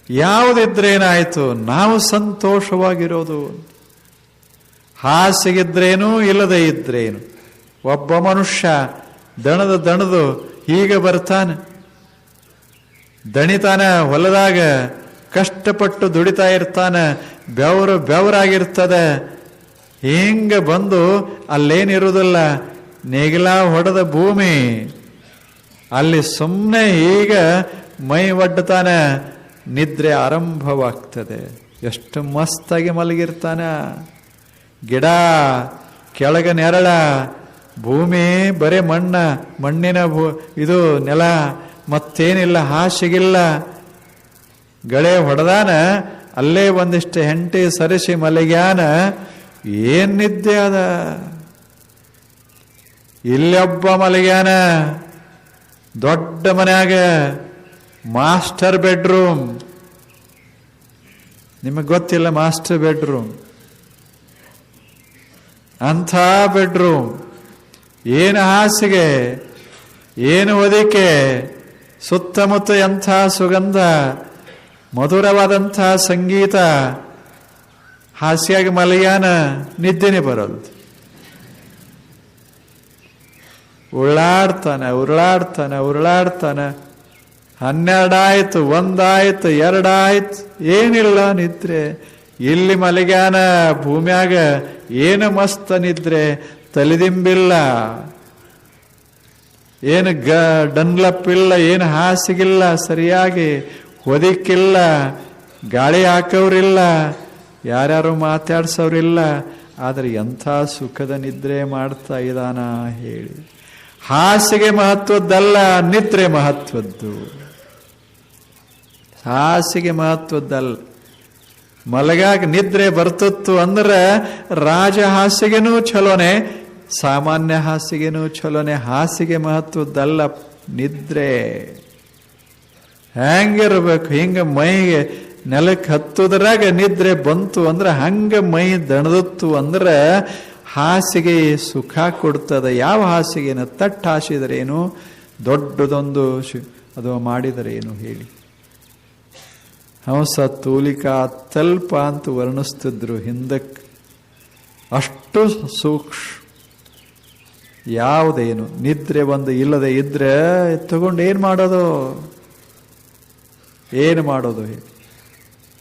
ಯಾವುದಿದ್ರೇನಾಯ್ತು, ನಾವು ಸಂತೋಷವಾಗಿರೋದು. ಹಾಸಿಗಿದ್ರೇನು ಇಲ್ಲದೆ ಇದ್ರೇನು. ಒಬ್ಬ ಮನುಷ್ಯ ದಣದು ಹೀಗೆ ಬರ್ತಾನೆ, ದಣಿತಾನ, ಹೊಲದಾಗ ಕಷ್ಟಪಟ್ಟು ದುಡಿತಾ ಇರ್ತಾನೆ, ಬೆವರಾಗಿರ್ತದೆ. ಹಿಂಗೆ ಬಂದು ಅಲ್ಲೇನಿರುವುದಿಲ್ಲ, ನೇಗಿಲ ಹೊಡೆದ ಭೂಮಿ, ಅಲ್ಲಿ ಸುಮ್ಮನೆ ಈಗ ಮೈ ಒಡ್ತಾನೆ, ನಿದ್ರೆ ಆರಂಭವಾಗ್ತದೆ. ಎಷ್ಟು ಮಸ್ತಾಗಿ ಮಲಗಿರ್ತಾನ. ಗಿಡ ಕೆಳಗೆ ನೆರಳ, ಭೂಮಿ ಬರೇ ಮಣ್ಣಿನ ಇದು ನೆಲ, ಮತ್ತೇನಿಲ್ಲ, ಹಾಸಿಗಿಲ್ಲ. ಗಳೆ ಹೊಡೆದಾನ, ಅಲ್ಲೇ ಒಂದಿಷ್ಟು ಹೆಂಟಿ ಸರಿಸಿ ಮಲಗ್ಯಾನ. ಏನ್ ನಿದ್ದೆ ಅದ. ಇಲ್ಲೊಬ್ಬ ಮಲಗ್ಯಾನ ದೊಡ್ಡ ಮನ್ಯಾಗ, ಮಾಸ್ಟರ್ ಬೆಡ್ರೂಮ್. ನಿಮಗೆ ಗೊತ್ತಿಲ್ಲ ಮಾಸ್ಟರ್ ಬೆಡ್ರೂಮ್, ಅಂಥ ಬೆಡ್ರೂಮ್. ಏನು ಹಾಸಿಗೆ, ಏನು ಹೊದಿಕೆ, ಸುತ್ತಮುತ್ತ ಎಂಥ ಸುಗಂಧ, ಮಧುರವಾದಂಥ ಸಂಗೀತ. ಹಾಸಿಯಾಗಿ ಮಲಗ್ಯಾನ, ನಿದ್ದೆನೆ ಬರೋದು. ಉರುಳಾಡ್ತಾನೆ. 12 ಆಯ್ತು, 1 ಆಯ್ತು, 2 ಆಯ್ತು, ಏನಿಲ್ಲ ನಿದ್ರೆ. ಇಲ್ಲಿ ಮಲಗ್ಯಾನ ಭೂಮ್ಯಾಗ, ಏನು ಮಸ್ತ ನಿದ್ರೆ. ತಲೆದಿಂಬಿಲ್ಲ, ಏನು ಡನ್ಲಪ್ ಇಲ್ಲ, ಏನು ಹಾಸಿಗಿಲ್ಲ, ಸರಿಯಾಗಿ ಹೊದಿಕಿಲ್ಲ, ಗಾಳಿ ಹಾಕೋರಿಲ್ಲ, ಯಾರ್ಯಾರು ಮಾತಾಡ್ಸೋರಿಲ್ಲ. ಆದರೆ ಎಂಥ ಸುಖದ ನಿದ್ರೆ ಮಾಡ್ತಾ ಇದ್ದಾನ ಹೇಳಿ. ಹಾಸಿಗೆ ಮಹತ್ವದ್ದಲ್ಲ, ನಿದ್ರೆ ಮಹತ್ವದ್ದು. ಹಾಸಿಗೆ ಮಹತ್ವದ್ದಲ್ಲ. ಮಲಗಾಗ ನಿದ್ರೆ ಬರ್ತಿತ್ತು ಅಂದ್ರೆ ರಾಜ ಹಾಸಿಗೆನೂ ಚಲೋನೆ, ಸಾಮಾನ್ಯ ಹಾಸಿಗೆನೂ ಚಲೋನೆ. ಹಾಸಿಗೆ ಮಹತ್ವದ್ದಲ್ಲ, ನಿದ್ರೆ. ಹೆಂಗಿರ್ಬೇಕು, ಹಿಂಗ ಮೈಗೆ ನೆಲಕ್ಕೆ ಹತ್ತುದ್ರಾಗ ನಿದ್ರೆ ಬಂತು ಅಂದ್ರೆ, ಹಂಗ ಮೈ ದಣದತ್ತು ಅಂದ್ರೆ ಹಾಸಿಗೆ ಸುಖ ಕೊಡ್ತದೆ. ಯಾವ ಹಾಸಿಗೆನ ತಟ್ಟು ಹಾಸಿದರೇನು, ದೊಡ್ಡದೊಂದು ಅದು ಮಾಡಿದರೇನು ಹೇಳಿ. ಹಂಸ ತೂಲಿಕಾ ತಲ್ಪ ಅಂತ ವರ್ಣಿಸ್ತಿದ್ರು ಹಿಂದಕ್ಕೆ. ಅಷ್ಟು ಸೂಕ್ಷ್ಮ. ಯಾವುದೇನು ನಿದ್ರೆ ಒಂದು ಇಲ್ಲದೆ ಇದ್ರೆ ತಗೊಂಡು ಏನು ಮಾಡೋದು ಹೇಳಿ.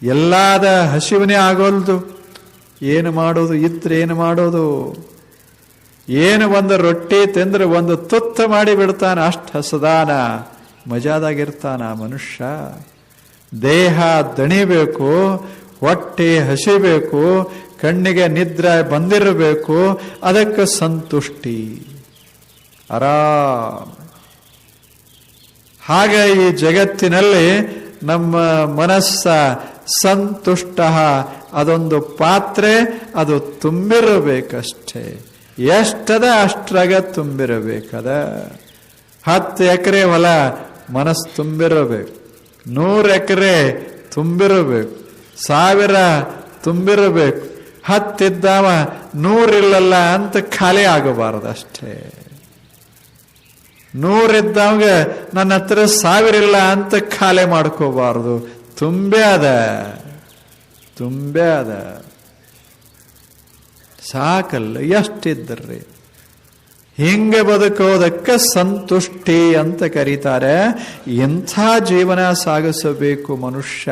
ಎಲ್ಲಾದ ಹಸಿವನೇ ಆಗೋಲ್ದು. ಏನು ಮಾಡೋದು, ಇದ್ರೆ ಏನು ಮಾಡೋದು. ಏನು ಒಂದು ರೊಟ್ಟಿ ತಿಂದ್ರೆ ಒಂದು ತುತ್ತ ಮಾಡಿ ಬಿಡ್ತಾನ, ಅಷ್ಟು ಹಸದಾನ, ಮಜಾದಾಗಿರ್ತಾನ ಮನುಷ್ಯ. ದೇಹ ದಣಿಬೇಕು, ಹೊಟ್ಟೆ ಹಸಿಬೇಕು, ಕಣ್ಣಿಗೆ ನಿದ್ರೆ ಬಂದಿರಬೇಕು, ಅದಕ್ಕೆ ಸಂತುಷ್ಟಿ, ಆರಾಮ್. ಹಾಗೆ ಈ ಜಗತ್ತಿನಲ್ಲಿ ನಮ್ಮ ಮನಸ್ಸ ಸಂತುಷ್ಟ, ಅದೊಂದು ಪಾತ್ರೆ, ಅದು ತುಂಬಿರಬೇಕಷ್ಟೇ. ಎಷ್ಟದ ಅಷ್ಟ್ರಾಗ ತುಂಬಿರಬೇಕದ. 10 ಎಕರೆ ಹೊಲ ಮನಸ್ಸು ತುಂಬಿರಬೇಕು, 100 ಎಕರೆ ತುಂಬಿರಬೇಕು, 1000 ತುಂಬಿರಬೇಕು. 10 ಇದ್ದಾವ 100 ಇಲ್ಲಲ್ಲ ಅಂತ ಖಾಲಿ ಆಗಬಾರದು ಅಷ್ಟೇ. 100 ಇದ್ದವಾಗ ನನ್ನ ಹತ್ರ 1000 ಇಲ್ಲ ಅಂತ ಖಾಲಿ ಮಾಡ್ಕೋಬಾರದು. ತುಂಬೆ ಅದ ಸಾಕಲ್ಲ, ಎಷ್ಟಿದ್ರಿ. ಹಿಂಗೆ ಬದುಕೋದಕ್ಕೆ ಸಂತುಷ್ಟಿ ಅಂತ ಕರೀತಾರೆ. ಇಂಥ ಜೀವನ ಸಾಗಿಸಬೇಕು ಮನುಷ್ಯ.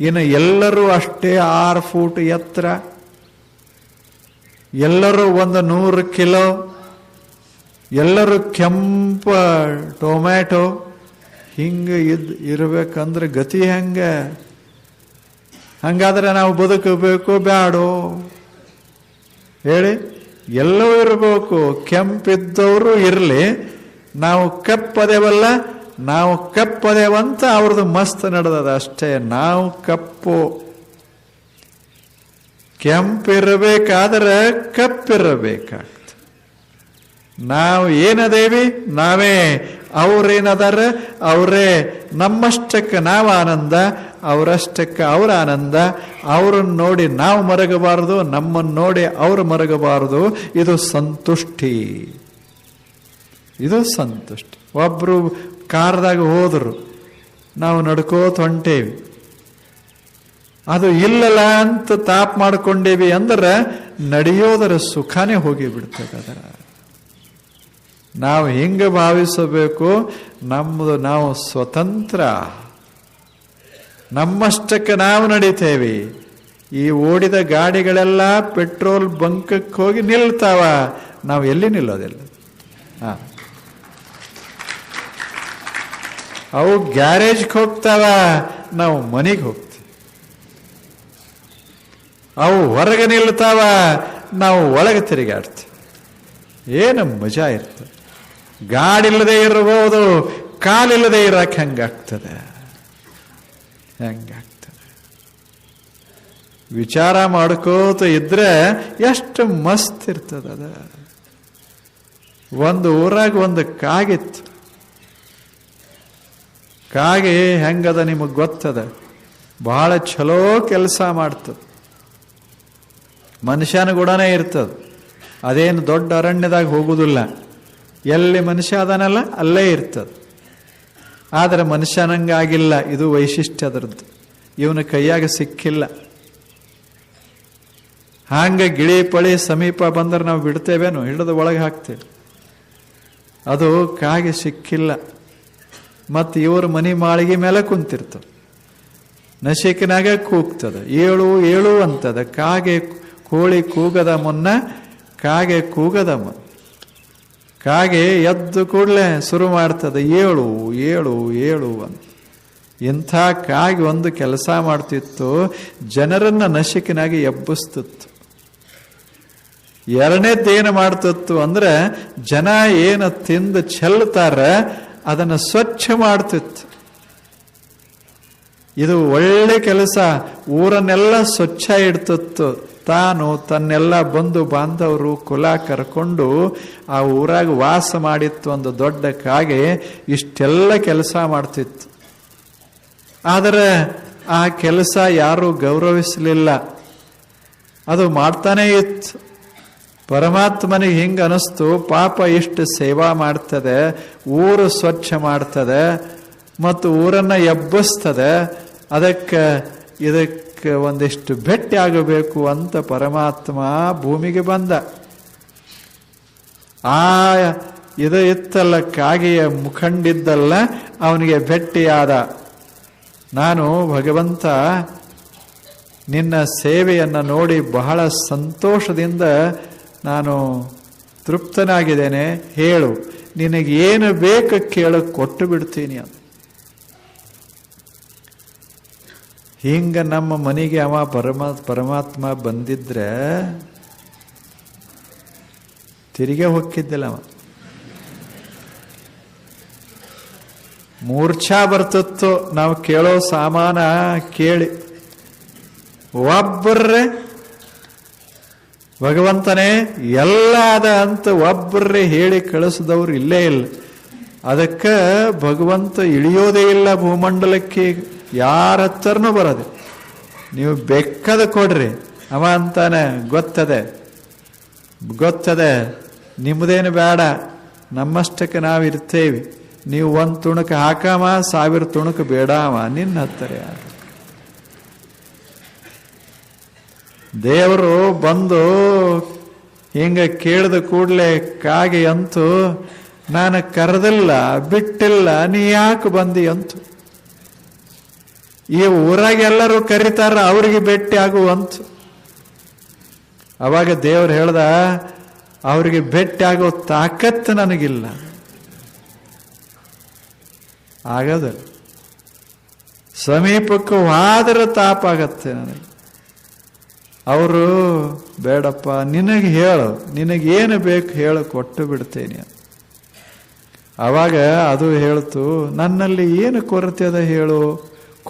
ಇನ್ನು ಎಲ್ಲರೂ ಅಷ್ಟೇ 6 ಫೂಟ್ ಎತ್ತರ, ಎಲ್ಲರೂ 100 ಕಿಲೋ, ಎಲ್ಲರೂ ಕೆಂಪ ಟೊಮ್ಯಾಟೊ, ಹಿಂಗೆ ಇರ್ಬೇಕಂದ್ರೆ ಗತಿ ಹೆಂಗೆ? ಹಂಗಾದ್ರೆ ನಾವು ಬದುಕಬೇಕು ಬ್ಯಾಡೋ ಹೇಳಿ? ಎಲ್ಲವೂ ಇರಬೇಕು. ಕೆಂಪಿದ್ದವರು ಇರಲಿ, ನಾವು ಕಪ್ಪದೇವಲ್ಲ, ನಾವು ಕಪ್ಪದೇವಂತ ಅವ್ರದ್ದು ಮಸ್ತ್ ನಡೆದದ ಅಷ್ಟೇ. ನಾವು ಕಪ್ಪು. ಕೆಂಪಿರಬೇಕಾದ್ರೆ ಕಪ್ಪಿರಬೇಕಾಗ್ತದೆ. ನಾವು ಏನದೇವಿ ನಾವೇ, ಅವ್ರೇನದಾರ ಅವರೇ. ನಮ್ಮಷ್ಟಕ್ಕೆ ನಾವು ಆನಂದ, ಅವರಷ್ಟಕ್ಕೆ ಅವರ ಆನಂದ. ಅವ್ರನ್ನ ನೋಡಿ ನಾವು ಮರಗಬಾರದು, ನಮ್ಮನ್ನು ನೋಡಿ ಅವರು ಮರಗಬಾರದು. ಇದು ಸಂತುಷ್ಟಿ, ಇದು ಸಂತುಷ್ಟಿ. ಒಬ್ರು ಕಾರ್ದಾಗ ಹೋದ್ರು, ನಾವು ನಡ್ಕೋತ ಹೊಂಟೇವಿ. ಅದು ಇಲ್ಲಲ್ಲ ಅಂತ ತಾಪ್ ಮಾಡ್ಕೊಂಡೇವಿ ಅಂದ್ರೆ ನಡೆಯೋದರ ಸುಖನೇ ಹೋಗಿ ಬಿಡ್ತದ. ನಾವು ಹಿಂಗೆ ಭಾವಿಸಬೇಕು, ನಮ್ಮದು ನಾವು ಸ್ವತಂತ್ರ, ನಮ್ಮಷ್ಟಕ್ಕೆ ನಾವು ನಡೀತೇವೆ. ಈ ಓಡಿದ ಗಾಡಿಗಳೆಲ್ಲ ಪೆಟ್ರೋಲ್ ಬಂಕಕ್ಕೆ ಹೋಗಿ ನಿಲ್ತಾವ, ನಾವು ಎಲ್ಲಿ ನಿಲ್ಲೋದಿಲ್ಲ. ಅವು ಗ್ಯಾರೇಜ್ಗೆ ಹೋಗ್ತಾವ, ನಾವು ಮನೆಗೆ ಹೋಗ್ತೀವಿ. ಅವು ಹೊರಗೆ ನಿಲ್ತಾವ, ನಾವು ಒಳಗೆ ತಿರುಗಾಡ್ತೀವಿ. ಏನು ಮಜಾ ಇರ್ತದೆ. ಗಾಡಿಲ್ಲದೆ ಇರಬಹುದು, ಕಾಲಿಲ್ಲದೆ ಇರಕ್ಕೆ ಹೆಂಗಾಗ್ತದೆ. ವಿಚಾರ ಮಾಡ್ಕೋತ ಇದ್ರೆ ಎಷ್ಟು ಮಸ್ತ್ ಇರ್ತದ. ಅದ ಒಂದು ಊರಾಗ ಒಂದು ಕಾಗಿತ್ತು. ಕಾಗೆ ಹೆಂಗದ ನಿಮಗೆ ಗೊತ್ತದ, ಬಹಳ ಚಲೋ ಕೆಲಸ ಮಾಡ್ತದ. ಮನುಷ್ಯನ ಗುಣನೇ ಇರ್ತದ. ಅದೇನು ದೊಡ್ಡ ಅರಣ್ಯದಾಗ ಹೋಗುವುದಿಲ್ಲ, ಎಲ್ಲಿ ಮನುಷ್ಯ ಅದನಲ್ಲ ಅಲ್ಲೇ ಇರ್ತದ. ಆದರೆ ಮನುಷ್ಯನಂಗಾಗಿಲ್ಲ, ಇದು ವೈಶಿಷ್ಟ್ಯ ಅದರದ್ದು. ಇವನ ಕೈಯಾಗ ಸಿಕ್ಕಿಲ್ಲ. ಹಾಂಗೆ ಗಿಳಿ ಪಳಿ ಸಮೀಪ ಬಂದ್ರೆ ನಾವು ಬಿಡ್ತೇವೇನು, ಹಿಡಿದು ಒಳಗೆ ಹಾಕ್ತೇವೆ. ಅದು ಕಾಗೆ ಸಿಕ್ಕಿಲ್ಲ. ಮತ್ತು ಇವರು ಮನಿ ಮಾಳಿಗೆ ಮೇಲೆ ಕುಂತಿರ್ತದೆ, ನಶಿಕಿನಾಗ ಕೂಗ್ತದೆ, ಏಳು ಏಳು ಅಂತದ. ಕಾಗೆ ಕೋಳಿ ಕೂಗದ ಮುನ್ನ ಕಾಗೆ ಕೂಗದ ಮುನ್ನ ಕಾಗೆ ಎದ್ದು ಕೂಡಲೇ ಶುರು ಮಾಡ್ತದೆ, ಏಳು ಏಳು ಏಳು ಅಂತ. ಇಂಥ ಕಾಗೆ ಒಂದು ಕೆಲಸ ಮಾಡ್ತಿತ್ತು, ಜನರನ್ನ ನಶಿಕಿನಾಗಿ ಎಬ್ಬಿಸ್ತಿತ್ತು. ಎರಡನೇದ್ದೇನು ಮಾಡ್ತಿತ್ತು ಅಂದ್ರೆ, ಜನ ಏನು ತಿಂದು ಚೆಲ್ತಾರ ಅದನ್ನು ಸ್ವಚ್ಛ ಮಾಡ್ತಿತ್ತು. ಇದು ಒಳ್ಳೆ ಕೆಲಸ. ಊರನ್ನೆಲ್ಲ ಸ್ವಚ್ಛ ಇಡ್ತಿತ್ತು. ತಾನು ತನ್ನೆಲ್ಲ ಬಂಧು ಬಾಂಧವರು ಕುಲ ಕರ್ಕೊಂಡು ಆ ಊರಾಗ ವಾಸ ಮಾಡಿತ್ತು ಒಂದು ದೊಡ್ಡ ಕಾಗೆ. ಇಷ್ಟೆಲ್ಲ ಕೆಲಸ ಮಾಡ್ತಿತ್ತು. ಆದರೆ ಆ ಕೆಲಸ ಯಾರೂ ಗೌರವಿಸಲಿಲ್ಲ. ಅದು ಮಾಡ್ತಾನೇ ಇತ್ತು. ಪರಮಾತ್ಮನಿಗೆ ಹಿಂಗೆ ಅನಿಸ್ತು, ಪಾಪ ಇಷ್ಟು ಸೇವಾ ಮಾಡ್ತದೆ, ಊರು ಸ್ವಚ್ಛ ಮಾಡ್ತದೆ ಮತ್ತು ಊರನ್ನು ಎಬ್ಬಿಸ್ತದೆ, ಇದಕ್ಕೆ ಒಂದಿಷ್ಟು ಭೇಟಿ ಆಗಬೇಕು ಅಂತ ಪರಮಾತ್ಮ ಭೂಮಿಗೆ ಬಂದ. ಇದು ಇತ್ತಲ್ಲ ಕಾಗೆಯ ಮುಖಂಡಿದ್ದಲ್ಲ, ಅವನಿಗೆ ಭೇಟಿಯಾದ. ನಾನು ಭಗವಂತ ನಿನ್ನ ಸೇವೆಯನ್ನು ನೋಡಿ ಬಹಳ ಸಂತೋಷದಿಂದ ನಾನು ತೃಪ್ತನಾಗಿದ್ದೇನೆ. ಹೇಳು, ನಿನಗೇನು ಬೇಕು ಕೇಳು, ಕೊಟ್ಟು ಬಿಡ್ತೀನಿ ಅಂತ. ಹಿಂಗ ನಮ್ಮ ಮನೆಗೆ ಅವ ಪರಮಾತ್ಮ ಬಂದಿದ್ರೆ ತಿರುಗೇ ಹೊಕ್ಕಿದ್ದಿಲ್ಲ. ಅವ ಮೂರ್ಛಾ ಬರ್ತಿತ್ತು ನಾವು ಕೇಳೋ ಸಾಮಾನ ಕೇಳಿ. ಒಬ್ಬರೇ ಭಗವಂತನೇ ಎಲ್ಲ ಅದ ಅಂತ ಒಬ್ಬರೇ ಹೇಳಿ ಕಳಿಸಿದವರು ಇಲ್ಲೇ ಇಲ್ಲ. ಅದಕ್ಕೆ ಭಗವಂತ ಇಳಿಯೋದೇ ಇಲ್ಲ ಭೂಮಂಡಲಕ್ಕೆ, ಯಾರ ಹತ್ರನೂ ಬರೋದೆ. ನೀವು ಬೆಕ್ಕದ ಕೊಡ್ರಿ, ಅವ ಅಂತಾನೆ ಗೊತ್ತದೆ ನಿಮ್ಮದೇನು ಬೇಡ, ನಮ್ಮಷ್ಟಕ್ಕೆ ನಾವು ಇರ್ತೇವೆ. ನೀವು ಒಂದು ತುಣುಕು ಹಾಕಾಮ, 1000 ತುಣುಕು ಬೇಡಾಮ ನಿನ್ನ ಹತ್ತಿರ. ದೇವರು ಬಂದು ಹಿಂಗ ಕೇಳಿದ ಕೂಡಲೇ ಕಾಗೆ ಅಂತು, ನಾನು ಕರೆದಿಲ್ಲ ಬಿಟ್ಟಿಲ್ಲ, ನೀ ಯಾಕೆ ಬಂದಿ ಅಂತು. ಈ ಊರಾಗ ಎಲ್ಲರೂ ಕರೀತಾರ, ಅವ್ರಿಗೆ ಭೇಟಿ ಆಗುವಂತು. ಅವಾಗ ದೇವ್ರು ಹೇಳ್ದ, ಅವ್ರಿಗೆ ಭೇಟಿ ಆಗೋ ತಾಕತ್ತು ನನಗಿಲ್ಲ, ಆಗದಲ್ಲ. ಸಮೀಪಕ್ಕೆ ಹೋದ್ರೆ ತಾಪಾಗತ್ತೆ ನನಗೆ. ಅವರು ಬೇಡಪ್ಪ, ನಿನಗೆ ಹೇಳು, ನಿನಗೇನು ಬೇಕು ಹೇಳು, ಕೊಟ್ಟು ಬಿಡ್ತೇನೆ. ಅವಾಗ ಅದು ಹೇಳ್ತು, ನನ್ನಲ್ಲಿ ಏನು ಕೊರತೆ ಅದ ಹೇಳು,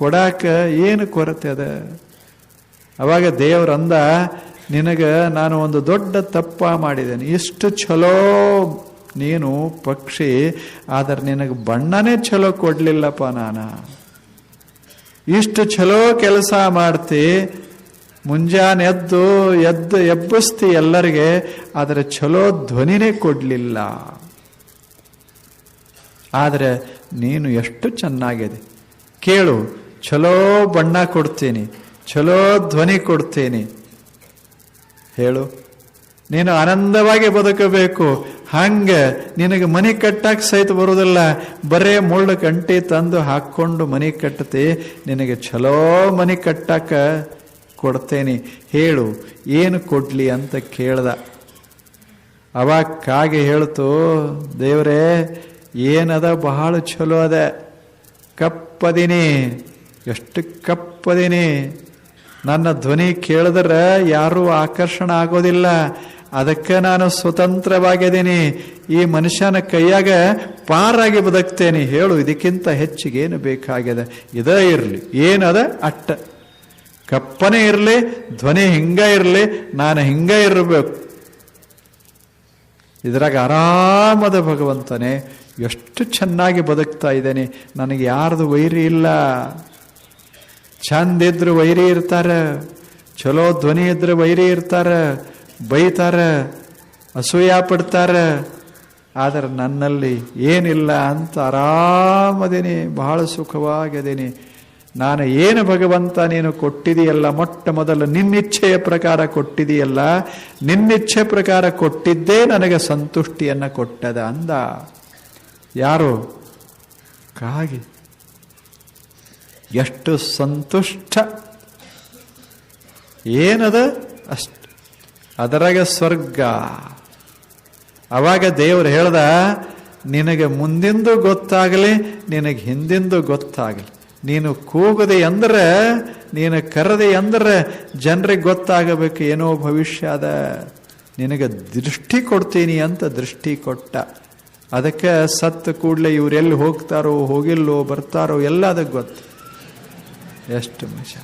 ಕೊಡಾಕ ಏನು ಕೊರತೆ ಅದ. ಅವಾಗ ದೇವ್ರಂದ, ನಿನಗೆ ನಾನು ಒಂದು ದೊಡ್ಡ ತಪ್ಪ ಮಾಡಿದ್ದೇನೆ. ಇಷ್ಟು ಚಲೋ ನೀನು ಪಕ್ಷಿ, ಆದರೆ ನಿನಗೆ ಬಣ್ಣನೇ ಚಲೋ ಕೊಡ್ಲಿಲ್ಲಪ್ಪ. ನಾನು ಇಷ್ಟು ಚಲೋ ಕೆಲಸ ಮಾಡ್ತಿ, ಮುಂಜಾನೆ ಎದ್ದು ಎಬ್ಬಿಸ್ತಿ ಎಲ್ಲರಿಗೆ, ಆದರೆ ಚಲೋ ಧ್ವನಿನೇ ಕೊಡ್ಲಿಲ್ಲ. ಆದರೆ ನೀನು ಎಷ್ಟು ಚೆನ್ನಾಗಿದೆ, ಕೇಳು, ಚಲೋ ಬಣ್ಣ ಕೊಡ್ತೀನಿ, ಚಲೋ ಧ್ವನಿ ಕೊಡ್ತೀನಿ. ಹೇಳು, ನೀನು ಆನಂದವಾಗಿ ಬದುಕಬೇಕು. ಹಂಗೆ ನಿನಗೆ ಮನೆ ಕಟ್ಟಕ್ಕೆ ಸಹಿತ ಬರುವುದಿಲ್ಲ, ಬರೇ ಮುಳ್ಳು ಕಂಟಿ ತಂದು ಹಾಕ್ಕೊಂಡು ಮನೆ ಕಟ್ಟತಿ, ನಿನಗೆ ಚಲೋ ಮನೆ ಕಟ್ಟಕ್ಕ ಕೊಡ್ತೇನೆ. ಹೇಳು, ಏನು ಕೊಡ್ಲಿ ಅಂತ ಕೇಳ್ದ. ಅವಾಗ ಕಾಗೆ ಹೇಳ್ತು, ದೇವ್ರೇ ಏನದ ಬಹಳ ಚಲೋ ಅದ, ಕಪ್ಪದೀನಿ, ಎಷ್ಟು ಕಪ್ಪದೀನಿ, ನನ್ನ ಧ್ವನಿ ಕೇಳಿದ್ರೆ ಯಾರೂ ಆಕರ್ಷಣ ಆಗೋದಿಲ್ಲ, ಅದಕ್ಕೆ ನಾನು ಸ್ವತಂತ್ರವಾಗಿದ್ದೀನಿ, ಈ ಮನುಷ್ಯನ ಕೈಯಾಗ ಪಾರಾಗಿ ಬದುಕ್ತೇನೆ. ಹೇಳು, ಇದಕ್ಕಿಂತ ಹೆಚ್ಚಿಗೇನು ಬೇಕಾಗಿದೆ? ಇದೇ ಇರಲಿ, ಏನದ ಅಟ್ಟ, ಕಪ್ಪನೇ ಇರಲಿ, ಧ್ವನಿ ಹಿಂಗ ಇರಲಿ, ನಾನು ಹಿಂಗ ಇರಬೇಕು. ಇದ್ರಾಗ ಆರಾಮದ ಭಗವಂತನೇ, ಎಷ್ಟು ಚೆನ್ನಾಗಿ ಬದುಕ್ತಾ ಇದ್ದೇನೆ, ನನಗೆ ಯಾರ್ದು ವೈರಿ ಇಲ್ಲ. ಚಂದಿದ್ರು ವೈರಿ ಇರ್ತಾರೆ, ಚಲೋ ಧ್ವನಿ ಇದ್ರೆ ವೈರಿ ಇರ್ತಾರೆ, ಬೈತಾರೆ, ಅಸೂಯ ಪಡ್ತಾರೆ. ಆದರೆ ನನ್ನಲ್ಲಿ ಏನಿಲ್ಲ ಅಂತ ಆರಾಮದೇನೆ, ಬಹಳ ಸುಖವಾಗಿದ್ದೀನಿ. ನಾನು ಏನು ಭಗವಂತ ನೀನು ಕೊಟ್ಟಿದೆಯಲ್ಲ, ಮೊಟ್ಟ ಮೊದಲು ನಿನ್ನಿಚ್ಛೆಯ ಪ್ರಕಾರ ಕೊಟ್ಟಿದೆಯಲ್ಲ, ನಿನ್ನಿಚ್ಛೆ ಪ್ರಕಾರ ಕೊಟ್ಟಿದ್ದೇ ನನಗೆ ಸಂತುಷ್ಟಿಯನ್ನು ಕೊಟ್ಟದ ಅಂದ. ಯಾರು? ಕಾಗೆ. ಎಷ್ಟು ಸಂತುಷ್ಟ, ಏನದ ಅಷ್ಟು, ಅದರಾಗ ಸ್ವರ್ಗ. ಅವಾಗ ದೇವರು ಹೇಳ್ದ, ನಿನಗೆ ಮುಂದಿಂದು ಗೊತ್ತಾಗಲಿ, ನಿನಗೆ ಹಿಂದಿಂದು ಗೊತ್ತಾಗಲಿ. ನೀನು ಕೂಗದೆ ಅಂದ್ರೆ, ನೀನು ಕರೆದೆ ಅಂದ್ರೆ ಜನರಿಗೆ ಗೊತ್ತಾಗಬೇಕು ಏನೋ ಭವಿಷ್ಯ ಅದ, ನಿನಗೆ ದೃಷ್ಟಿ ಕೊಡ್ತೀನಿ ಅಂತ ದೃಷ್ಟಿ ಕೊಟ್ಟ. ಅದಕ್ಕೆ ಸತ್ತು ಕೂಡಲೇ ಇವರೆಲ್ಲಿ ಹೋಗ್ತಾರೋ ಹೋಗಿಲ್ಲೋ ಬರ್ತಾರೋ ಎಲ್ಲ ಅದಕ್ಕೆ ಗೊತ್ತು. ಎಷ್ಟು ಮಜಾ,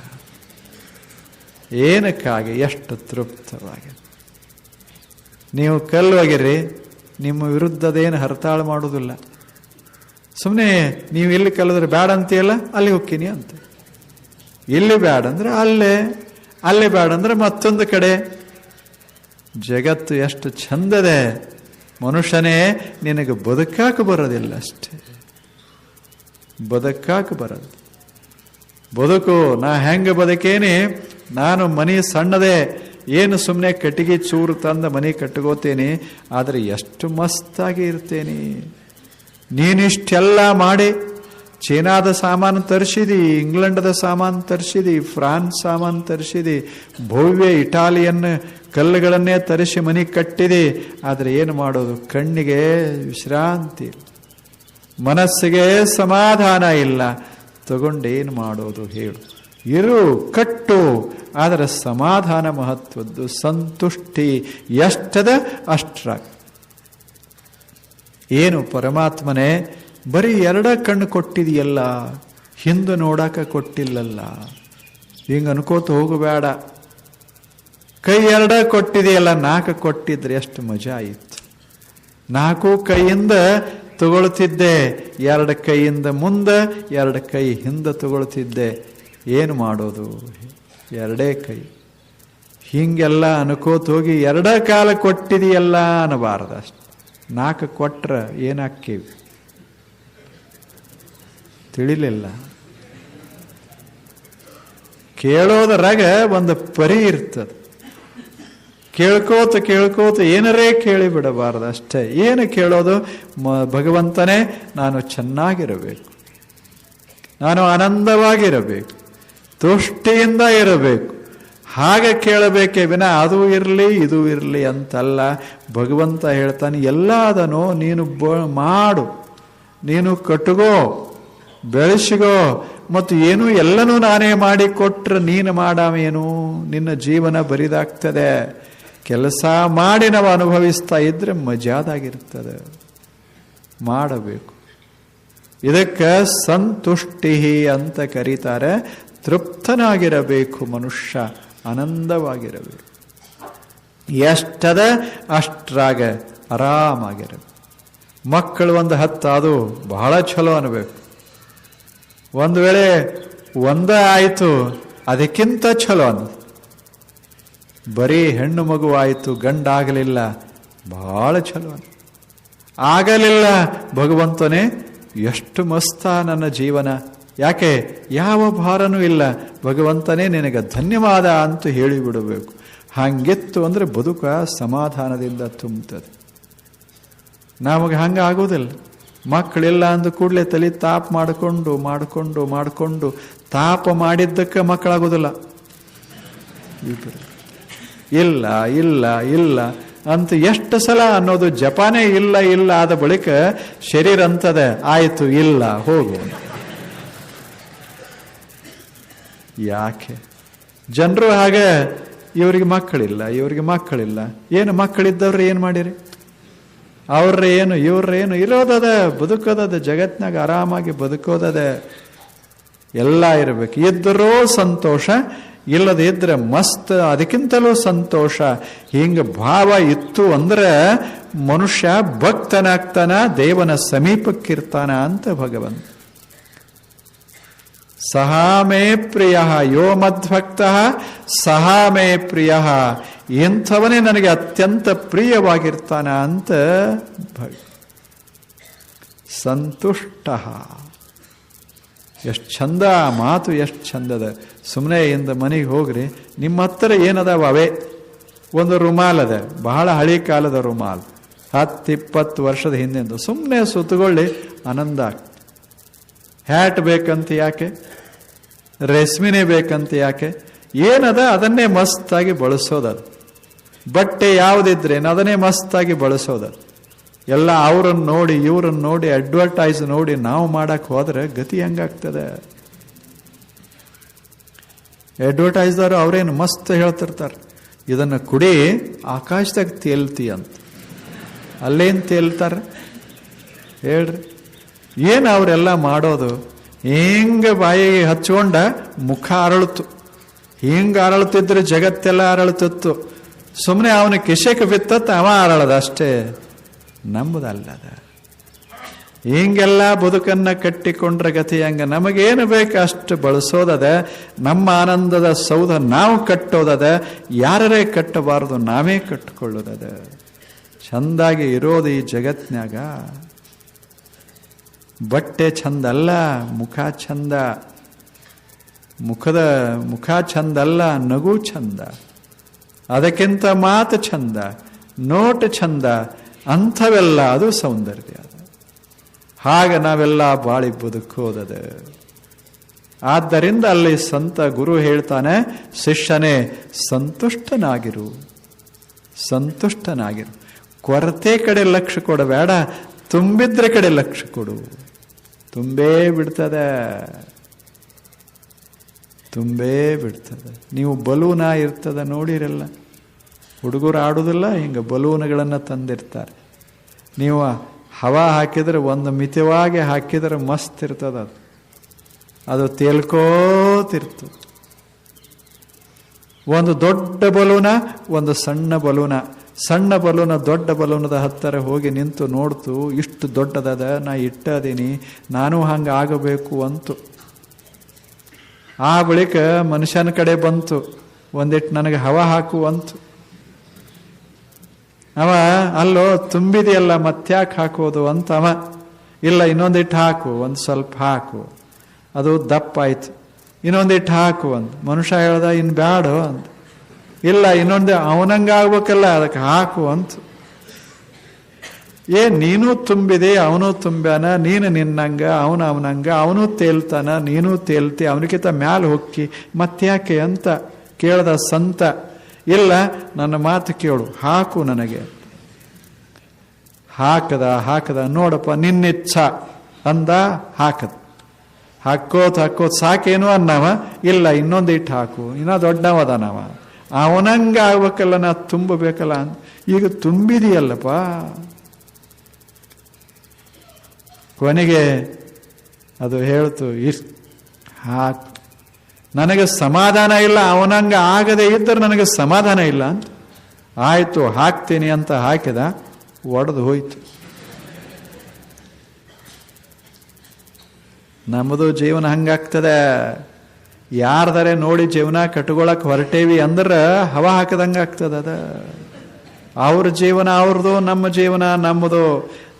ಏನಕ್ಕಾಗಿ ಎಷ್ಟು ತೃಪ್ತವಾಗಿದೆ. ನೀವು ಕಲ್ಲುವಾಗಿರಿ, ನಿಮ್ಮ ವಿರುದ್ಧದೇನು ಹರತಾಳು ಮಾಡೋದಿಲ್ಲ. ಸುಮ್ಮನೆ ನೀವು ಇಲ್ಲಿ ಕಲಿದ್ರೆ ಬೇಡ ಅಂತೀಯಲ್ಲ, ಅಲ್ಲಿ ಹೋಗ್ತೀನಿ ಅಂತ. ಇಲ್ಲಿ ಬೇಡ ಅಂದ್ರೆ ಅಲ್ಲೇ ಬೇಡ ಅಂದ್ರೆ ಮತ್ತೊಂದು ಕಡೆ. ಜಗತ್ತು ಎಷ್ಟು ಚಂದದೆ. ಮನುಷ್ಯನೇ, ನಿನಗೆ ಬದುಕಾಕ ಬರೋದಿಲ್ಲ ಅಷ್ಟೇ, ಬದುಕಾಕ ಬರೋದು. ಬದುಕು ನಾ ಹೆಂಗೆ ಬದುಕೇನಿ, ನಾನು ಮನೆ ಸಣ್ಣದೆ, ಏನು ಸುಮ್ಮನೆ ಕಟ್ಟಿಗೆ ಚೂರು ತಂದ ಮನೆ ಕಟ್ಕೋತೇನೆ, ಆದರೆ ಎಷ್ಟು ಮಸ್ತಾಗಿ ಇರ್ತೇನೆ. ನೀನಿಷ್ಟೆಲ್ಲ ಮಾಡಿ ಚೀನಾದ ಸಾಮಾನು ತರಿಸಿದಿ, ಇಂಗ್ಲೆಂಡದ ಸಾಮಾನು ತರಿಸಿದಿ, ಫ್ರಾನ್ಸ್ ಸಾಮಾನು ತರಿಸಿದಿ, ಭವ್ಯ ಇಟಾಲಿಯನ್ ಕಲ್ಲುಗಳನ್ನೇ ತರಿಸಿ ಮನೆ ಕಟ್ಟಿದೆ. ಆದರೆ ಏನು ಮಾಡೋದು? ಕಣ್ಣಿಗೆ ವಿಶ್ರಾಂತಿ, ಮನಸ್ಸಿಗೆ ಸಮಾಧಾನ ಇಲ್ಲ. ತಗೊಂಡೇನು ಮಾಡೋದು ಹೇಳು? ಇರು, ಕಟ್ಟು, ಆದರೆ ಸಮಾಧಾನ ಮಹತ್ವದ್ದು, ಸಂತುಷ್ಟಿ ಎಷ್ಟದ ಅಷ್ಟ್ರಾಗ. ಏನು ಪರಮಾತ್ಮನೇ, ಬರೀ 2 ಕಣ್ಣು ಕೊಟ್ಟಿದೆಯಲ್ಲ, ಹಿಂದೆ ನೋಡಾಕ ಕೊಟ್ಟಿಲ್ಲಲ್ಲ. ಹಿಂಗೆ ಅನ್ಕೋತ ಹೋಗಬೇಡ. ಕೈ 2 ಕೊಟ್ಟಿದೆಯಲ್ಲ, 4 ಕೊಟ್ಟಿದ್ರೆ ಎಷ್ಟು ಮಜಾ ಇತ್ತು. 4 ಕೈಯಿಂದ ತಗೊಳ್ತಿದ್ದೆ, 2 ಕೈಯಿಂದ ಮುಂದೆ, 2 ಕೈ ಹಿಂದೆ ತಗೊಳ್ತಿದ್ದೆ. ಏನು ಮಾಡೋದು? 2 ಕೈ. ಹಿಂಗೆಲ್ಲ ಅನ್ಕೋತ ಹೋಗಿ 2 ಕಾಲ ಕೊಟ್ಟಿದೆಯಲ್ಲ ಅನ್ನಬಾರ್ದು. ಅಷ್ಟು 4 ಕೊಟ್ರೆ ಏನಾಕ್ಕೇವಿ? ತಿಳಿಲಿಲ್ಲ. ಕೇಳೋದ್ರಾಗ ಒಂದು ಪರಿ ಇರ್ತದೆ. ಕೇಳ್ಕೋತ ಕೇಳ್ಕೋತ ಏನರೇ ಕೇಳಿ ಬಿಡಬಾರ್ದು ಅಷ್ಟೇ. ಏನು ಕೇಳೋದು? ಭಗವಂತನೇ, ನಾನು ಚೆನ್ನಾಗಿರಬೇಕು, ನಾನು ಆನಂದವಾಗಿರಬೇಕು, ತುಷ್ಟಿಯಿಂದ ಇರಬೇಕು, ಹಾಗೆ ಕೇಳಬೇಕೇ ವಿನ ಅದು ಇರಲಿ ಇದು ಇರಲಿ ಅಂತಲ್ಲ. ಭಗವಂತ ಹೇಳ್ತಾನೆ, ಎಲ್ಲ ಅದನೋ ನೀನು ಮಾಡು, ನೀನು ಕಟ್ಟುಗೋ, ಬೆಳೆಸಿಗೋ. ಮತ್ತು ಏನು ಎಲ್ಲನೂ ನಾನೇ ಮಾಡಿ ಕೊಟ್ರೆ ನೀನು ಮಾಡಾಮೇನು? ನಿನ್ನ ಜೀವನ ಬರಿದಾಗ್ತದೆ. ಕೆಲಸ ಮಾಡಿ ನಾವು ಅನುಭವಿಸ್ತಾ ಇದ್ರೆ ಮಜಾದಾಗಿರ್ತದೆ. ಮಾಡಬೇಕು. ಇದಕ್ಕೆ ಸಂತುಷ್ಟಿ ಅಂತ ಕರೀತಾರೆ. ತೃಪ್ತನಾಗಿರಬೇಕು ಮನುಷ್ಯ, ಆನಂದವಾಗಿರಬೇಕು. ಎಷ್ಟದ ಅಷ್ಟ್ರಾಗ ಆರಾಮಾಗಿರಬೇಕು. ಮಕ್ಕಳು ಒಂದು 10 ಅದು ಬಹಳ ಚಲೋ ಅನ್ಬೇಕು. ಒಂದು ವೇಳೆ ಒಂದೇ ಆಯಿತು, ಅದಕ್ಕಿಂತ ಚಲೋ ಅನ್ನ. ಬರೀ ಹೆಣ್ಣು ಮಗು ಆಯಿತು, ಗಂಡಾಗಲಿಲ್ಲ, ಬಹಳ ಚಲೋ ಅನ್ನ. ಆಗಲಿಲ್ಲ, ಭಗವಂತನೇ ಎಷ್ಟು ಮಸ್ತ ನನ್ನ ಜೀವನ, ಯಾಕೆ? ಯಾವ ಭಾರನೂ ಇಲ್ಲ. ಭಗವಂತನೇ ನಿನಗೆ ಧನ್ಯವಾದ ಅಂತ ಹೇಳಿಬಿಡಬೇಕು. ಹಂಗಿತ್ತು ಅಂದರೆ ಬದುಕ ಸಮಾಧಾನದಿಂದ ತುಂಬುತ್ತದೆ. ನಮಗೆ ಹಂಗೆ ಆಗೋದಿಲ್ಲ. ಮಕ್ಕಳಿಲ್ಲ ಅಂದ ಕೂಡಲೇ ತಲೆ ತಾಪ ಮಾಡಿಕೊಂಡು ತಾಪ ಮಾಡಿದ್ದಕ್ಕೆ ಮಕ್ಕಳಾಗೋದಿಲ್ಲ. ಇಲ್ಲ ಇಲ್ಲ ಇಲ್ಲ ಅಂತ ಎಷ್ಟು ಸಲ ಅನ್ನೋದು ಜಪಾನೇ ಇಲ್ಲ ಇಲ್ಲ ಆದ ಬಳಿಕ ಶರೀರ ಅಂತದೆ, ಆಯಿತು ಇಲ್ಲ ಹೋಗು. ಯಾಕೆ ಜನರು ಹಾಗೆ? ಇವರಿಗೆ ಮಕ್ಕಳಿಲ್ಲ. ಏನು ಮಕ್ಕಳಿದ್ದವ್ರು ಏನು ಮಾಡಿರಿ? ಅವ್ರೇನು ಇವ್ರೇನು? ಇರೋದದ, ಬದುಕೋದದ, ಜಗತ್ನಾಗ ಆರಾಮಾಗಿ ಬದುಕೋದದ. ಎಲ್ಲ ಇರಬೇಕು. ಇದ್ದರೂ ಸಂತೋಷ, ಇಲ್ಲದೆ ಇದ್ರೆ ಮಸ್ತ್, ಅದಕ್ಕಿಂತಲೂ ಸಂತೋಷ. ಹಿಂಗೆ ಭಾವ ಇತ್ತು ಅಂದ್ರೆ ಮನುಷ್ಯ ಭಕ್ತನಾಗ್ತಾನ, ದೇವನ ಸಮೀಪಕ್ಕಿರ್ತಾನ ಅಂತ ಭಗವಂತ. ಸಹಾ ಮೇ ಪ್ರಿಯ ಯೋ ಮದ್ಭಕ್ತ ಸಹಾ ಮೇ ಪ್ರಿಯ, ಇಂಥವನೇ ನನಗೆ ಅತ್ಯಂತ ಪ್ರಿಯವಾಗಿರ್ತಾನ ಅಂತ ಸಂತುಷ್ಟ. ಎಷ್ಟು ಚಂದ ಮಾತು, ಎಷ್ಟು ಚಂದದ. ಸುಮ್ಮನೆ ಇಂದ ಮನೆಗೆ ಹೋಗ್ರಿ, ನಿಮ್ಮ ಹತ್ರ ಏನದಾವ ಅವೇ. ಒಂದು ರುಮಾಲ್ ಅದ, ಬಹಳ ಹಳಿ ಕಾಲದ ರುಮಾಲ್, 10-20 ವರ್ಷದ ಹಿಂದೆಂದು. ಸುಮ್ಮನೆ ಸುತ್ತಗೊಳ್ಳಿ, ಆನಂದ ಆಗ್ತದೆ. ಹ್ಯಾಟ್ ಬೇಕಂತ ಯಾಕೆ? ರೇಷ್ಮಿನೇ ಬೇಕಂತ ಯಾಕೆ? ಏನದ ಅದನ್ನೇ ಮಸ್ತಾಗಿ ಬಳಸೋದದು. ಬಟ್ಟೆ ಯಾವುದಿದ್ರೇನು ಅದನ್ನೇ ಮಸ್ತಾಗಿ ಬಳಸೋದದು. ಎಲ್ಲ ಅವ್ರನ್ನ ನೋಡಿ ಇವ್ರನ್ನ ನೋಡಿ ಅಡ್ವರ್ಟೈಸ್ ನೋಡಿ ನಾವು ಮಾಡಕ್ಕೆ ಹೋದ್ರೆ ಗತಿ ಹೆಂಗಾಗ್ತದೆ? ಅಡ್ವರ್ಟೈಸ್ದವರು ಅವರೇನು ಮಸ್ತ್ ಹೇಳ್ತಿರ್ತಾರೆ, ಇದನ್ನು ಕುಡಿ ಆಕಾಶದಾಗ ತೇಲ್ತಿ ಅಂತ. ಅಲ್ಲೇನು ತೇಲ್ತಾರೆ ಹೇಳ್ರಿ? ಏನು ಅವರೆಲ್ಲ ಮಾಡೋದು? ಹಿಂಗೆ ಬಾಯಿಗೆ ಹಚ್ಕೊಂಡ ಮುಖ ಅರಳಿತು. ಹಿಂಗೆ ಅರಳುತ್ತಿದ್ರೆ ಜಗತ್ತೆಲ್ಲ ಅರಳುತ್ತಿತ್ತು. ಸುಮ್ಮನೆ ಅವನ ಕಿಶೆಗೆ ಬಿತ್ತತ್ತ ಅವ ಅರಳದ ಅಷ್ಟೇ, ನಂಬುದಲ್ಲದ. ಹಿಂಗೆಲ್ಲ ಬದುಕನ್ನ ಕಟ್ಟಿಕೊಂಡ್ರೆ ಗತಿ ಹಂಗ. ನಮಗೇನು ಬೇಕು ಅಷ್ಟು ಬಳಸೋದದ. ನಮ್ಮ ಆನಂದದ ಸೌಧ ನಾವು ಕಟ್ಟೋದದ. ಯಾರೇ ಕಟ್ಟಬಾರದು, ನಾವೇ ಕಟ್ಟಿಕೊಳ್ಳೋದದ. ಚಂದಾಗಿ ಇರೋದು ಈ ಜಗತ್ನ್ಯಾಗ. ಬಟ್ಟೆ ಚಂದ ಅಲ್ಲ, ಮುಖ ಚಂದ. ಮುಖ ಚಂದ ಅಲ್ಲ, ನಗು ಚಂದ. ಅದಕ್ಕಿಂತ ಮಾತು ಚಂದ, ನೋಟ ಚಂದ. ಅಂಥವೆಲ್ಲ ಅದು ಸೌಂದರ್ಯ. ಹಾಗೆ ನಾವೆಲ್ಲ ಬಾಳಿ ಬದುಕೋದದ. ಆದ್ದರಿಂದ ಅಲ್ಲಿ ಸಂತ ಗುರು ಹೇಳ್ತಾನೆ, ಶಿಷ್ಯನೇ ಸಂತುಷ್ಟನಾಗಿರು, ಸಂತುಷ್ಟನಾಗಿರು. ಕೊರತೆ ಕಡೆ ಲಕ್ಷ್ಯ ಕೊಡಬೇಡ, ತುಂಬಿದ್ರೆ ಕಡೆ ಲಕ್ಷ್ಯ ಕೊಡು. ತುಂಬೇ ಬಿಡ್ತದೆ. ನೀವು ಬಲೂನ ಇರ್ತದ ನೋಡಿರಲ್ಲ, ಹುಡುಗರು ಆಡುವುದಿಲ್ಲ, ಹಿಂಗೆ ಬಲೂನ್ಗಳನ್ನು ತಂದಿರ್ತಾರೆ. ನೀವು ಹವಾ ಹಾಕಿದ್ರೆ ಒಂದು ಮಿತವಾಗಿ ಹಾಕಿದ್ರೆ ಮಸ್ತ್ ಇರ್ತದ. ಅದು ತೇಲ್ಕೋತಿರ್ತದೆ. ಒಂದು ದೊಡ್ಡ ಬಲೂನ, ಒಂದು ಸಣ್ಣ ಬಲೂನ. ಸಣ್ಣ ಬಲೂನ ದೊಡ್ಡ ಬಲೂನದ ಹತ್ತಿರ ಹೋಗಿ ನಿಂತು ನೋಡ್ತು, ಇಷ್ಟು ದೊಡ್ಡದದ, ನಾ ಇಟ್ಟದೀನಿ, ನಾನು ಹಂಗೆ ಆಗಬೇಕು ಅಂತು. ಆ ಬಳಿಕ ಮನುಷ್ಯನ ಕಡೆ ಬಂತು, ಒಂದಿಟ್ಟು ನನಗೆ ಹವಾ ಹಾಕು ಅಂತು. ಅವ ಅಲ್ಲೋ ತುಂಬಿದೆಯಲ್ಲ ಮತ್ತ್ಯಾಕೆ ಹಾಕೋದು ಅಂತ ಅವ, ಇಲ್ಲ ಇನ್ನೊಂದಿಟ್ಟು ಹಾಕು, ಒಂದು ಸ್ವಲ್ಪ ಹಾಕು. ಅದು ದಪ್ಪ ಆಯ್ತು, ಇನ್ನೊಂದಿಟ್ಟು ಹಾಕು ಅಂತ. ಮನುಷ್ಯ ಹೇಳ್ದ, ಇನ್ನು ಬ್ಯಾಡು ಅಂತ. ಇಲ್ಲ ಇನ್ನೊಂದು ಅವನಂಗ ಆಗ್ಬೇಕಲ್ಲ, ಅದಕ್ಕೆ ಹಾಕು ಅಂತ. ನೀನು ತುಂಬಿದೆ, ಅವನು ತುಂಬ್ಯಾನ, ನೀನು ನಿನ್ನಂಗ, ಅವನು ಅವನಂಗ, ಅವನು ತೇಲ್ತಾನ, ನೀನು ತೇಲ್ತಿ, ಅವನಿಗಿಂತ ಮ್ಯಾಲ ಹೊಕ್ಕಿ ಮತ್ತ್ಯಾಕೆ ಅಂತ ಕೇಳ್ದ ಸಂತ. ಇಲ್ಲ ನನ್ನ ಮಾತು ಕೇಳು, ಹಾಕು ನನಗೆ. ಹಾಕದ ನೋಡಪ್ಪ ನಿನ್ನಿಚ್ಛ ಅಂದ, ಹಾಕೋತ್ ಸಾಕೇನು ಅನ್ನವ. ಇಲ್ಲ ಇನ್ನೊಂದಿಟ್ಟು ಹಾಕು, ಇನ್ನೂ ದೊಡ್ಡವದನವ, ಅವನಂಗ ಆಗ್ಬೇಕಲ್ಲ, ನಾ ತುಂಬಬೇಕಲ್ಲ ಅಂತ. ಈಗ ತುಂಬಿದೆಯಲ್ಲಪ್ಪ. ಕೊನೆಗೆ ಅದು ಹೇಳ್ತು, ಹಾಕು, ನನಗೆ ಸಮಾಧಾನ ಇಲ್ಲ, ಅವನಂಗ ಆಗದೆ ಇದ್ದರೆ ನನಗೆ ಸಮಾಧಾನ ಇಲ್ಲ ಅಂತ. ಆಯ್ತು ಹಾಕ್ತೀನಿ ಅಂತ ಹಾಕಿದ, ಒಡೆದು ಹೋಯ್ತು. ನಮ್ಮದು ಜೀವನ ಹಂಗಾಗ್ತದೆ. ಯಾರ್ದಾರೆ ನೋಡಿ ಜೀವನ ಕಟ್ಕೊಳಕ್ ಹೊರಟೇವಿ ಅಂದ್ರೆ ಹವಾ ಹಾಕದಂಗ ಆಗ್ತದ. ಅದ ಅವ್ರ ಜೀವನ ಅವ್ರದು, ನಮ್ಮ ಜೀವನ ನಮ್ಮದು.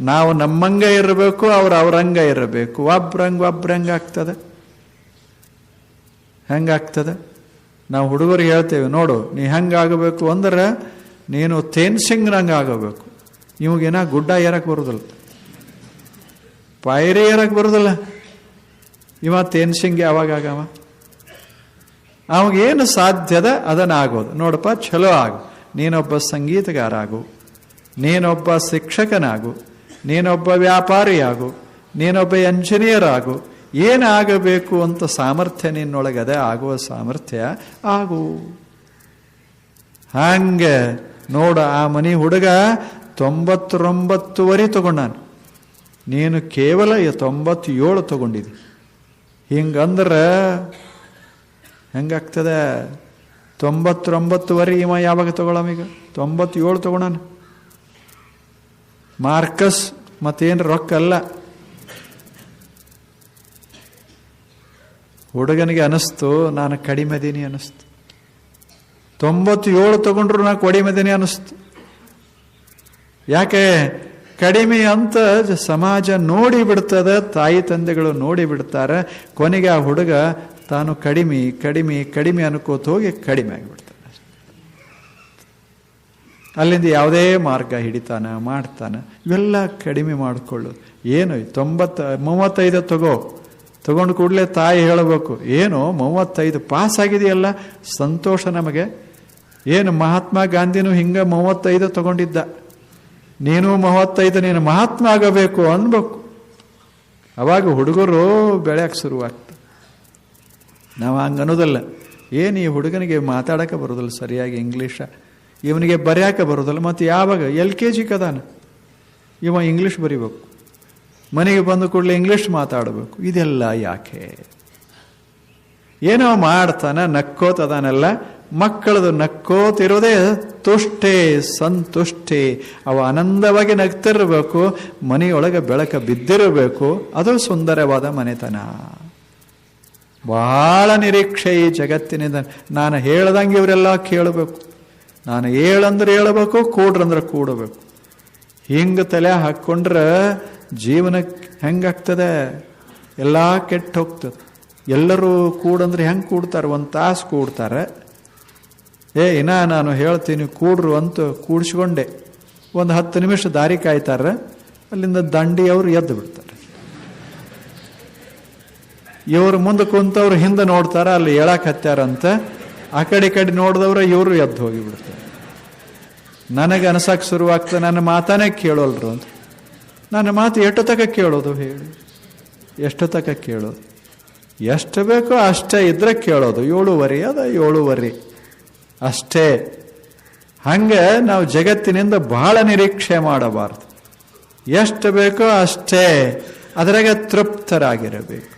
ನಾವು ನಮ್ಮಂಗ ಇರಬೇಕು, ಅವ್ರಂಗ ಇರಬೇಕು. ಒಬ್ರಂಗ ಆಗ್ತದೆ. ಹೆಂಗಾಗ್ತದೆ? ನಾವು ಹುಡುಗರಿಗೆ ಹೇಳ್ತೇವೆ, ನೋಡು ನೀ ಹೆಂಗಾಗಬೇಕು ಅಂದ್ರೆ ನೀನು ತೇನ್ಸಿಂಗ್ನಂಗೆ ಆಗಬೇಕು. ಇವಾಗೇನ ಗುಡ್ಡ ಏರಕ್ಕೆ ಬರೋದಿಲ್ಲ, ಪಾಯರಿ ಏರಕ್ಕೆ ಬರೋದಿಲ್ಲ. ಇವ ತೇನ್ಸಿಂಗ್ ಯಾವಾಗ ಆಗವ? ಅವಾಗೇನು ಸಾಧ್ಯದ ಅದನ್ನು ಆಗೋದು. ನೋಡಪ್ಪ ಚಲೋ ಆಗು, ನೀನೊಬ್ಬ ಸಂಗೀತಗಾರ ಆಗು, ನೀನೊಬ್ಬ ಶಿಕ್ಷಕನಾಗು, ನೀನೊಬ್ಬ ವ್ಯಾಪಾರಿಯಾಗು, ನೀನೊಬ್ಬ ಎಂಜಿನಿಯರ್ ಆಗು. ಏನಾಗಬೇಕು ಅಂತ ಸಾಮರ್ಥ್ಯ ನಿನ್ನೊಳಗದೆ ಆಗುವ ಸಾಮರ್ಥ್ಯ ಆಗು. ಹಂಗೆ ನೋಡ, ಆ ಮನೆ ಹುಡುಗ 99 ತಗೊಂಡಾನು, ನೀನು ಕೇವಲ 97 ತಗೊಂಡಿದ್ದಿ. ಹಿಂಗಂದ್ರೆ ಹೆಂಗಾಗ್ತದೆ? 99 ಇವ ಯಾವಾಗ ತಗೊಳಮೀಗ? 97 ತಗೊಳಾನ. ಮಾರ್ಕಸ್ ಮತ್ತೇನು ರೊಕ್ಕ ಅಲ್ಲ. ಹುಡುಗನಿಗೆ ಅನಿಸ್ತು ನಾನು ಕಡಿಮೆ ಅದೀನಿ ಅನಿಸ್ತು. 97 ತಗೊಂಡ್ರು ನಾ ಕಡಿಮೆ ಅದೀನಿ ಅನಿಸ್ತು. ಯಾಕೆ? ಕಡಿಮೆ ಅಂತ ಸಮಾಜ ನೋಡಿ ಬಿಡ್ತದೆ, ತಾಯಿ ತಂದೆಗಳು ನೋಡಿ ಬಿಡ್ತಾರೆ. ಕೊನೆಗೆ ಆ ಹುಡುಗ ತಾನು ಕಡಿಮೆ ಕಡಿಮೆ ಕಡಿಮೆ ಅನ್ಕೋತ ಹೋಗಿ ಕಡಿಮೆ ಆಗಿಬಿಡ್ತಾನೆ. ಅಲ್ಲಿಂದ ಯಾವುದೇ ಮಾರ್ಗ ಹಿಡಿತಾನೆ, ಮಾಡ್ತಾನೆ. ಇವೆಲ್ಲ ಕಡಿಮೆ ಮಾಡಿಕೊಳ್ಳೋದು. ಏನು 35 ತಗೊಂಡು ಕೂಡಲೇ ತಾಯಿ ಹೇಳಬೇಕು, ಏನು 35 ಪಾಸ್ ಆಗಿದೆಯಲ್ಲ, ಸಂತೋಷ ನಮಗೆ. ಏನು ಮಹಾತ್ಮ ಗಾಂಧಿನೂ ಹಿಂಗ 35 ತಗೊಂಡಿದ್ದ, ನೀನು 35 ನೀನು ಮಹಾತ್ಮ ಆಗಬೇಕು ಅನ್ಬೇಕು. ಅವಾಗ ಹುಡುಗರು ಬೆಳೆಯಕ್ಕೆ ಶುರುವಾಗ್ತದೆ. ನಾವು ಹಂಗೆ ಅನ್ನೋದಲ್ಲ. ಏನು ಈ ಹುಡುಗನಿಗೆ ಮಾತಾಡೋಕೆ ಬರೋದಿಲ್ಲ ಸರಿಯಾಗಿ ಇಂಗ್ಲೀಷ, ಇವನಿಗೆ ಬರೆಯೋಕೆ ಬರೋದಿಲ್ಲ. ಮತ್ತು ಯಾವಾಗ LKG ಕದಾನ ಇವ ಇಂಗ್ಲೀಷ್ ಬರಿಬೇಕು, ಮನೆಗೆ ಬಂದು ಕೂಡಲೇ ಇಂಗ್ಲೀಷ್ ಮಾತಾಡಬೇಕು. ಇದೆಲ್ಲ ಯಾಕೆ? ಏನೋ ಮಾಡ್ತಾನೆ, ನಕ್ಕೋತದಾನೆಲ್ಲ. ಮಕ್ಕಳದು ನಕ್ಕೋತಿರೋದೇ ತುಷ್ಟೇ ಸಂತುಷ್ಟೇ. ಅವ ಆನಂದವಾಗಿ ನಗ್ತಿರ್ಬೇಕು, ಮನೆಯೊಳಗೆ ಬೆಳಕ ಬಿದ್ದಿರಬೇಕು. ಅದು ಸುಂದರವಾದ ಮನೆತನ. ಬಹಳ ನಿರೀಕ್ಷೆ ಈ ಜಗತ್ತಿನಿಂದ. ನಾನು ಹೇಳ್ದಂಗೆ ಇವರೆಲ್ಲ ಕೇಳಬೇಕು, ನಾನು ಹೇಳಂದ್ರೆ ಹೇಳಬೇಕು, ಕೂಡ್ರಂದ್ರೆ ಕೂಡಬೇಕು. ಹಿಂಗೆ ತಲೆ ಹಾಕ್ಕೊಂಡ್ರೆ ಜೀವನಕ್ಕೆ ಹೆಂಗಾಗ್ತದೆ? ಎಲ್ಲ ಕೆಟ್ಟು ಹೋಗ್ತದೆ. ಎಲ್ಲರೂ ಕೂಡಂದ್ರೆ ಹೆಂಗೆ ಕೂಡ್ತಾರೆ? 1 ತಾಸು ಕೂಡ್ತಾರೆ. ನಾನು ಹೇಳ್ತೀನಿ ಕೂಡ್ರು ಅಂತ ಕೂಡಿಸ್ಕೊಂಡೆ. ಒಂದು 10 ನಿಮಿಷ ದಾರಿ ಕಾಯ್ತಾರೆ. ಅಲ್ಲಿಂದ ದಂಡಿಯವರು ಎದ್ದು ಬಿಡ್ತಾರೆ. ಇವರು ಮುಂದೆ ಕುಂತವ್ರು ಹಿಂದೆ ನೋಡ್ತಾರ, ಅಲ್ಲಿ ಹೇಳಕ್ ಹತ್ಯಾರಂತ. ಆ ಕಡೆ ನೋಡಿದವ್ರ ಇವರು ಎದ್ದು ಹೋಗಿಬಿಡ್ತಾರೆ. ನನಗೆ ಅನ್ಸಕ್ಕೆ ಶುರುವಾಗ್ತದೆ, ನನ್ನ ಮಾತಾನೇ ಕೇಳೋಲ್ರು ಅಂತ. ನನ್ನ ಮಾತು ಎಷ್ಟು ತನಕ ಕೇಳೋದು ಹೇಳಿ? ಎಷ್ಟು ತನಕ ಕೇಳೋದು? ಎಷ್ಟು ಬೇಕೋ ಅಷ್ಟೇ ಇದ್ರೆ ಕೇಳೋದು. 7:15 ಅದ 7:15 ಅಷ್ಟೇ. ಹಂಗೆ ನಾವು ಜಗತ್ತಿನಿಂದ ಬಹಳ ನಿರೀಕ್ಷೆ ಮಾಡಬಾರ್ದು. ಎಷ್ಟು ಬೇಕೋ ಅಷ್ಟೇ, ಅದರಾಗ ತೃಪ್ತರಾಗಿರಬೇಕು.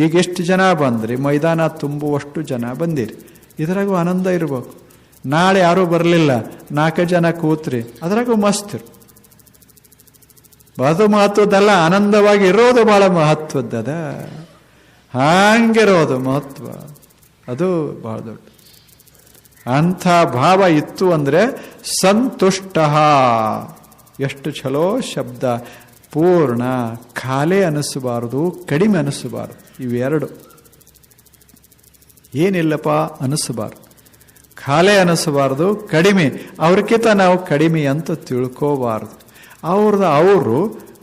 ಈಗ ಎಷ್ಟು ಜನ ಬಂದ್ರಿ, ಮೈದಾನ ತುಂಬುವಷ್ಟು ಜನ ಬಂದಿರಿ, ಇದರಾಗೂ ಆನಂದ ಇರಬೇಕು. ನಾಳೆ ಯಾರೂ ಬರಲಿಲ್ಲ, 4 ಜನ ಕೂತ್ರಿ, ಅದರಾಗೂ ಮಸ್ತಿರು. ಅದು ಮಹತ್ವದ್ದಲ್ಲ, ಆನಂದವಾಗಿ ಇರೋದು ಬಹಳ ಮಹತ್ವದ್ದದ. ಹಾಂಗಿರೋದು ಮಹತ್ವ, ಅದು ಬಹಳ ದೊಡ್ಡ. ಅಂಥ ಭಾವ ಇತ್ತು ಅಂದರೆ ಸಂತುಷ್ಟ. ಎಷ್ಟು ಚಲೋ ಶಬ್ದ. ಪೂರ್ಣ, ಖಾಲಿ ಅನಿಸಬಾರದು, ಕಡಿಮೆ ಅನಿಸಬಾರದು. ಇವೆರಡು ಏನಿಲ್ಲಪ್ಪ ಅನಿಸಬಾರ್ದು. ಖಾಲಿ ಅನಿಸಬಾರ್ದು, ಕಡಿಮೆ. ಅವ್ರಕ್ಕಿಂತ ನಾವು ಕಡಿಮೆ ಅಂತ ತಿಳ್ಕೋಬಾರ್ದು. ಅವ್ರದ್ದು ಅವರು,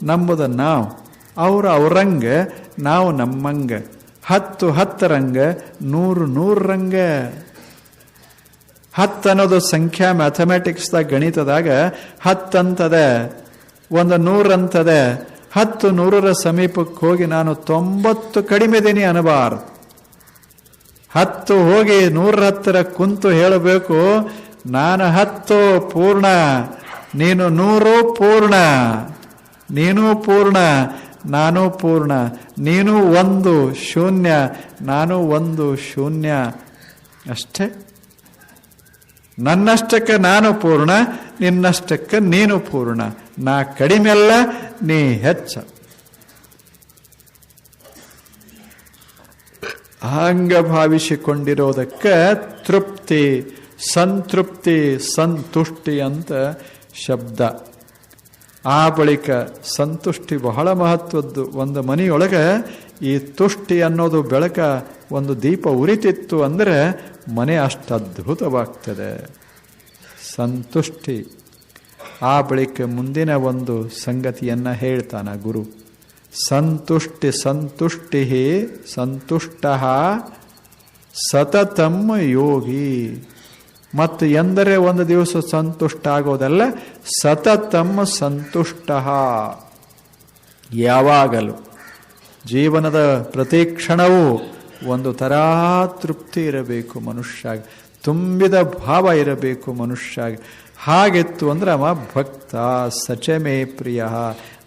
ನಮ್ಮದು ನಾವು. ಅವರು ಅವರಂಗ, ನಾವು ನಮ್ಮಂಗ. 10 ರಂಗ, 100 ರಂಗ. 10 ಅನ್ನೋದು ಸಂಖ್ಯಾ ಮ್ಯಾಥಮೆಟಿಕ್ಸ್ದಾಗ, ಗಣಿತದಾಗ 10 ಅಂತದೆ, ಒಂದು 100 ಅಂತದೆ. 10 100ರ ಸಮೀಪಕ್ಕೆ ಹೋಗಿ ನಾನು 90 ಕಡಿಮೆ ಇದೀನಿ ಅನ್ನಬಾರ್ದು. 10 ಹೋಗಿ 100 ಹತ್ತಿರ ಕುಂತು ಹೇಳಬೇಕು, ನಾನು 10 ಪೂರ್ಣ, ನೀನು 100 ಪೂರ್ಣ. ನೀನು ಪೂರ್ಣ, ನಾನು ಪೂರ್ಣ. ನೀನು 1 ಶೂನ್ಯ, ನಾನು 1 ಶೂನ್ಯ. ಅಷ್ಟೇ. ನನ್ನಷ್ಟಕ್ಕೆ ನಾನು ಪೂರ್ಣ, ನಿನ್ನಷ್ಟಕ್ಕೆ ನೀನು ಪೂರ್ಣ. ನಾ ಕಡಿಮೆ ಅಲ್ಲ, ನೀ ಹೆಚ್ಚ. ಹಂಗ ಭಾವಿಸಿಕೊಂಡಿರೋದಕ್ಕೆ ತೃಪ್ತಿ, ಸಂತೃಪ್ತಿ, ಸಂತುಷ್ಟಿ ಅಂತ ಶಬ್ದ. ಆ ಬಳಿಕ ಸಂತುಷ್ಟಿ ಬಹಳ ಮಹತ್ವದ್ದು. ಒಂದು ಮನೆಯೊಳಗೆ ಈ ತುಷ್ಟಿ ಅನ್ನೋದು ಬೆಳಕ ಒಂದು ದೀಪ ಉರಿತಿತ್ತು ಅಂದರೆ ಮನೆ ಅಷ್ಟು ಅದ್ಭುತವಾಗ್ತದೆ. ಸಂತುಷ್ಟಿ. ಆ ಬಳಿಕ ಮುಂದಿನ ಒಂದು ಸಂಗತಿಯನ್ನು ಹೇಳ್ತಾನ ಗುರು. ಸಂತುಷ್ಟಿ ಸಂತುಷ್ಟಿ ಸಂತುಷ್ಟ ಸತತಂ ಯೋಗಿ. ಮತ್ತು ಎಂದರೆ ಒಂದು ದಿವಸ ಸಂತುಷ್ಟ ಆಗೋದಲ್ಲ, ಸತತಂ ಸಂತುಷ್ಟ. ಯಾವಾಗಲೂ ಜೀವನದ ಪ್ರತಿ ಕ್ಷಣವೂ ಒಂದು ಥರ ತೃಪ್ತಿ ಇರಬೇಕು ಮನುಷ್ಯಾಗ, ತುಂಬಿದ ಭಾವ ಇರಬೇಕು ಮನುಷ್ಯಾಗ. ಹಾಗೆತ್ತು ಅಂದ್ರೆ ಅವ ಭಕ್ತ. ಸಚಮೇ ಪ್ರಿಯ,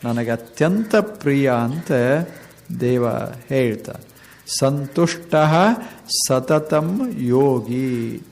ನನಗೆ ಅತ್ಯಂತ ಪ್ರಿಯ ಅಂತ ದೇವ ಹೇಳ್ತಾನೆ. ಸಂತುಷ್ಟ ಸತತಂ ಯೋಗಿ.